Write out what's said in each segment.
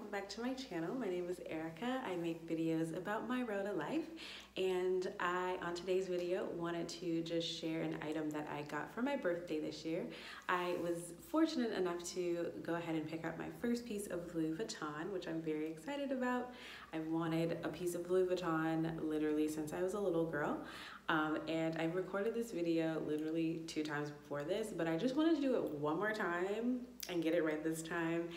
welcome back to my channel. My name is Erica. I make videos about my road to life, and on today's video, wanted to just share an item that I got for my birthday this year. I was fortunate enough to go ahead and pick up my first piece of Louis Vuitton, which I'm very excited about. I've wanted a piece of Louis Vuitton literally since I was a little girl. And I've recorded this video literally 2 times before this, but I just wanted to do it one more time and get it right this time.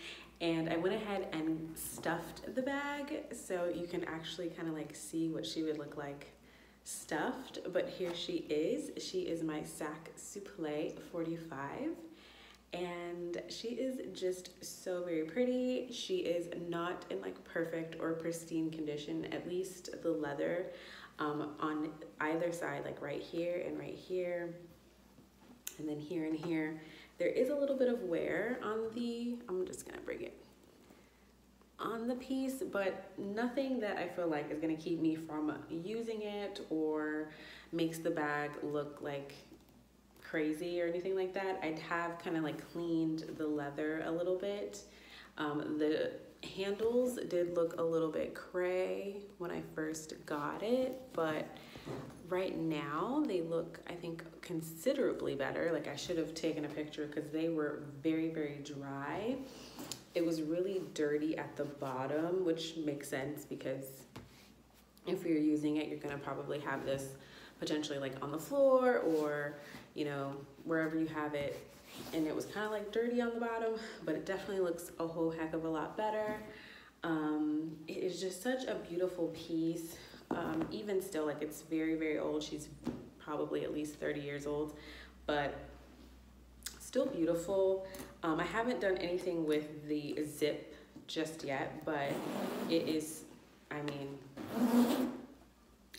And I went ahead and stuffed the bag so you can actually kind of like see what she would look like stuffed. But here she is. She is my SAC SOUPLE 45. And she is just so very pretty. She is not in like perfect or pristine condition, at least the leather on either side, like right here, and then here and here. There is a little bit of wear on I'm just gonna bring it on the piece, but nothing that I feel like is gonna keep me from using it or makes the bag look like crazy or anything like that. I have kind of like cleaned the leather a little bit. The handles did look a little bit cray when I first got it, but right now they look, I think, considerably better. Like I should have taken a picture because they were very, very dry. It was really dirty at the bottom, which makes sense because if you're using it, you're gonna probably have this potentially like on the floor or, you know, wherever you have it. And it was kind of like dirty on the bottom, but it definitely looks a whole heck of a lot better. It is just such a beautiful piece. Even still, like it's very, very old. She's probably at least 30 years old, but still beautiful. I haven't done anything with the zip just yet, but it is, I mean,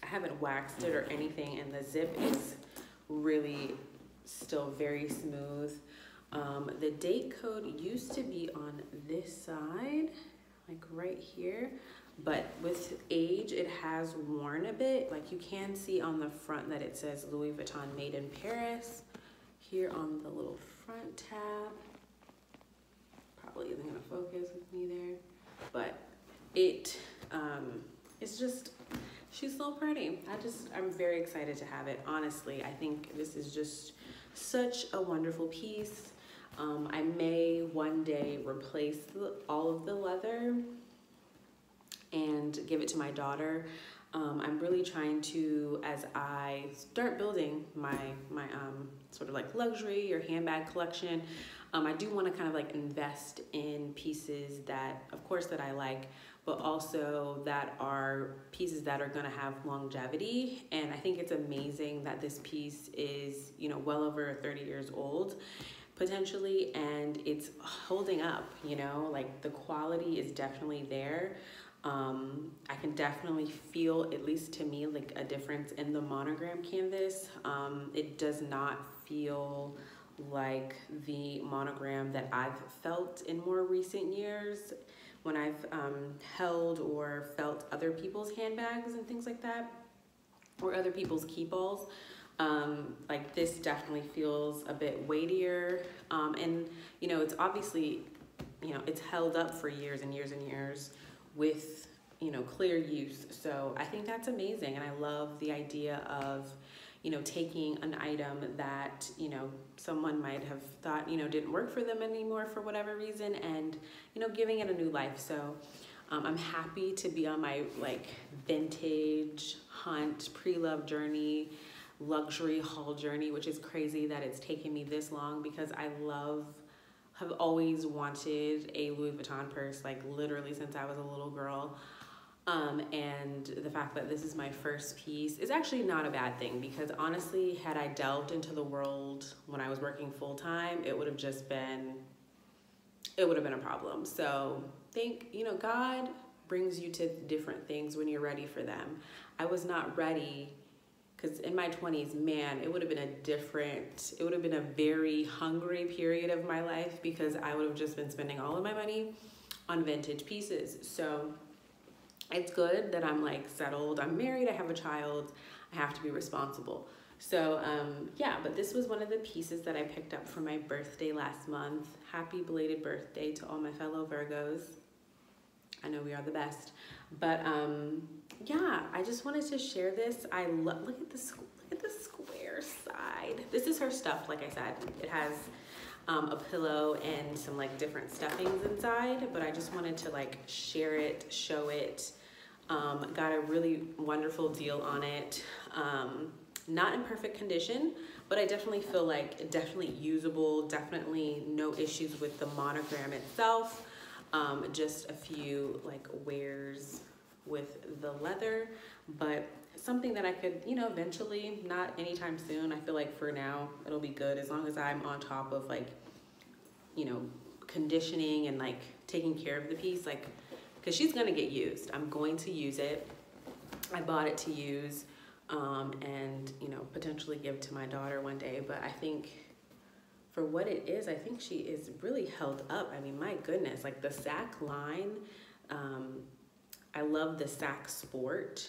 I haven't waxed it or anything, and the zip is really still very smooth. The date code used to be on this side, like right here, but with age it has worn a bit. Like you can see on the front that it says Louis Vuitton made in Paris here on the little front tab. Probably isn't gonna focus with me there, but it's just, she's so pretty. I'm very excited to have it. Honestly, I think this is just such a wonderful piece. I may one day replace all of the leather and give it to my daughter. I'm really trying to, as I start building my sort of like luxury or handbag collection, I do want to kind of like invest in pieces that, of course, that I like, but also that are pieces that are going to have longevity. And I think it's amazing that this piece is, you know, well over 30 years old potentially, and it's holding up, you know, like the quality is definitely there. I can definitely feel, at least to me, like a difference in the monogram canvas. It does not feel like the monogram that I've felt in more recent years when I've held or felt other people's handbags and things like that, or other people's keepalls. Like this definitely feels a bit weightier, and you know, it's obviously, you know, it's held up for years and years and years with, you know, clear use. So I think that's amazing, and I love the idea of, you know, taking an item that, you know, someone might have thought, you know, didn't work for them anymore for whatever reason, and, you know, giving it a new life. So I'm happy to be on my like vintage hunt, pre-love journey, luxury haul journey, which is crazy that it's taken me this long because have always wanted a Louis Vuitton purse, like literally since I was a little girl. And the fact that this is my first piece is actually not a bad thing, because honestly, had I delved into the world when I was working full-time, it would have been a problem. So you know, God brings you to different things when you're ready for them. I was not ready, because in my 20s, man, it would have been a very hungry period of my life, because I would have just been spending all of my money on vintage pieces. So it's good that I'm like settled, I'm married, I have a child, I have to be responsible. So yeah, but this was one of the pieces that I picked up for my birthday last month. Happy belated birthday to all my fellow Virgos. I know we are the best. But yeah, I just wanted to share this. I look at the square side. This is her stuff, like I said. It has a pillow and some like different stuffings inside, but I just wanted to like share it, show it. Got a really wonderful deal on it. Not in perfect condition, but I definitely feel like definitely usable, definitely no issues with the monogram itself. Just a few like wears with the leather, but something that I could, you know, eventually, not anytime soon. I feel like for now it'll be good as long as I'm on top of like, you know, conditioning and like taking care of the piece, like, because she's gonna get used. I'm going to use it. I bought it to use and, you know, potentially give to my daughter one day, but I think for what it is, I think she is really held up. I mean, my goodness, like the SAC line, I love the SAC Sport.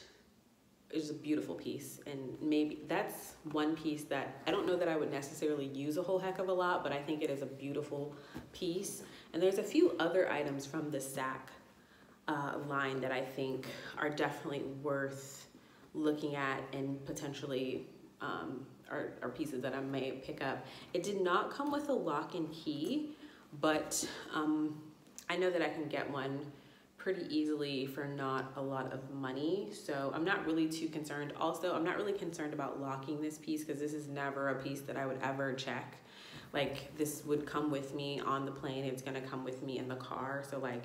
It's a beautiful piece, and maybe that's one piece that I don't know that I would necessarily use a whole heck of a lot, but I think it is a beautiful piece. And there's a few other items from the SAC line that I think are definitely worth looking at and potentially are pieces that I may pick up. It did not come with a lock and key, but I know that I can get one pretty easily for not a lot of money, so I'm not really too concerned. Also, I'm not really concerned about locking this piece because this is never a piece that I would ever check. Like, this would come with me on the plane, it's gonna come with me in the car, so like,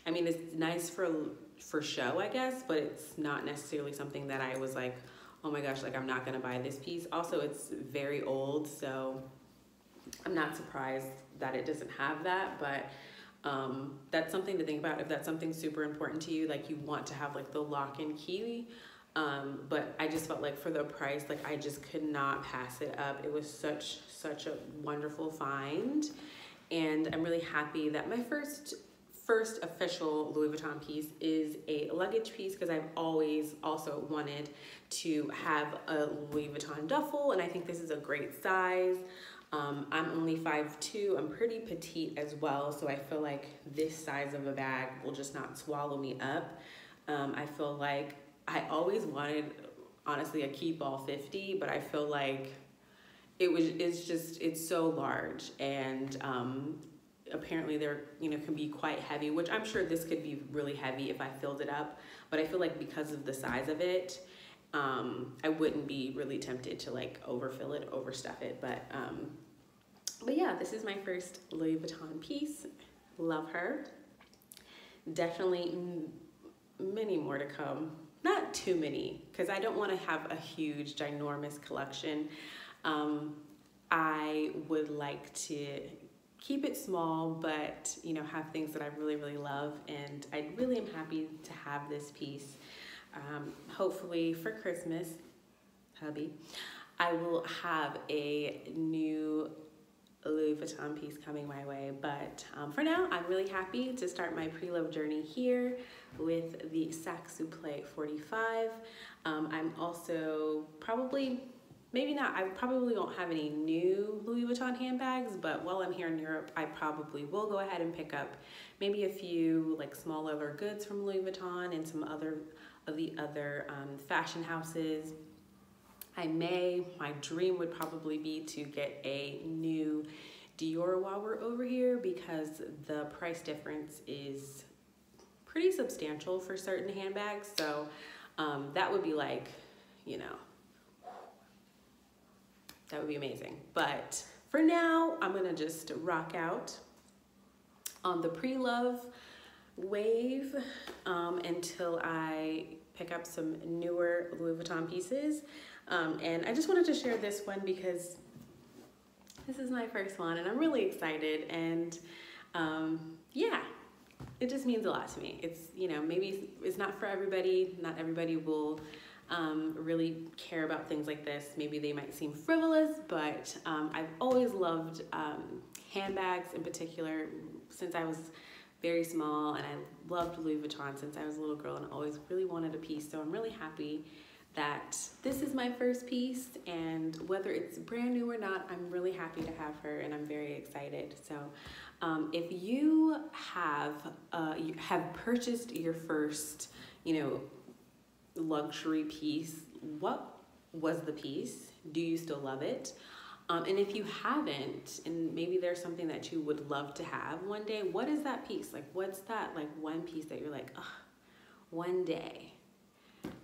I mean, it's nice for show, I guess, but it's not necessarily something that I was like, oh my gosh, like I'm not gonna buy this piece. Also, it's very old, so I'm not surprised that it doesn't have that, but that's something to think about if that's something super important to you, like you want to have like the lock and key. But I just felt like for the price, like I just could not pass it up. It was such a wonderful find, and I'm really happy that my first official Louis Vuitton piece is a luggage piece, because I've always also wanted to have a Louis Vuitton duffel, and I think this is a great size. I'm only 5'2", I'm pretty petite as well, so I feel like this size of a bag will just not swallow me up. I feel like I always wanted, honestly, a Keepall 50, but I feel like it's so large, and apparently they're, you know, can be quite heavy, which I'm sure this could be really heavy if I filled it up, but I feel like because of the size of it, I wouldn't be really tempted to like overfill it, overstuff it, but yeah, this is my first Louis Vuitton piece. Love her. Definitely many more to come. Not too many, because I don't want to have a huge, ginormous collection. I would like to keep it small, but, you know, have things that I really, really love, and I really am happy to have this piece. Hopefully for Christmas, hubby, I will have a new Louis Vuitton piece coming my way, but for now, I'm really happy to start my pre-love journey here with the SAC SOUPLE 45. I'm also probably, maybe not, I probably won't have any new Louis Vuitton handbags, but while I'm here in Europe, I probably will go ahead and pick up maybe a few like small leather goods from Louis Vuitton and some other of the other fashion houses. My dream would probably be to get a new Dior while we're over here, because the price difference is pretty substantial for certain handbags. So that would be like, you know, that would be amazing. But for now, I'm gonna just rock out on the pre-love wave until I pick up some newer Louis Vuitton pieces. And I just wanted to share this one because this is my first one and I'm really excited, and yeah, it just means a lot to me. It's, you know, maybe it's not for everybody. Not everybody will really care about things like this. Maybe they might seem frivolous, but I've always loved handbags in particular since I was very small, and I loved Louis Vuitton since I was a little girl and always really wanted a piece. So I'm really happy that this is my first piece, and whether it's brand new or not, I'm really happy to have her and I'm very excited. So if you have purchased your first, luxury piece, what was the piece? Do you still love it? And if you haven't, and maybe there's something that you would love to have one day, what is that piece? Like, what's that, like, one piece that you're like, oh, one day,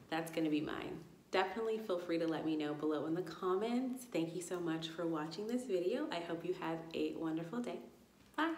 that's gonna be mine. Definitely feel free to let me know below in the comments. Thank you so much for watching this video. I hope you have a wonderful day. Bye.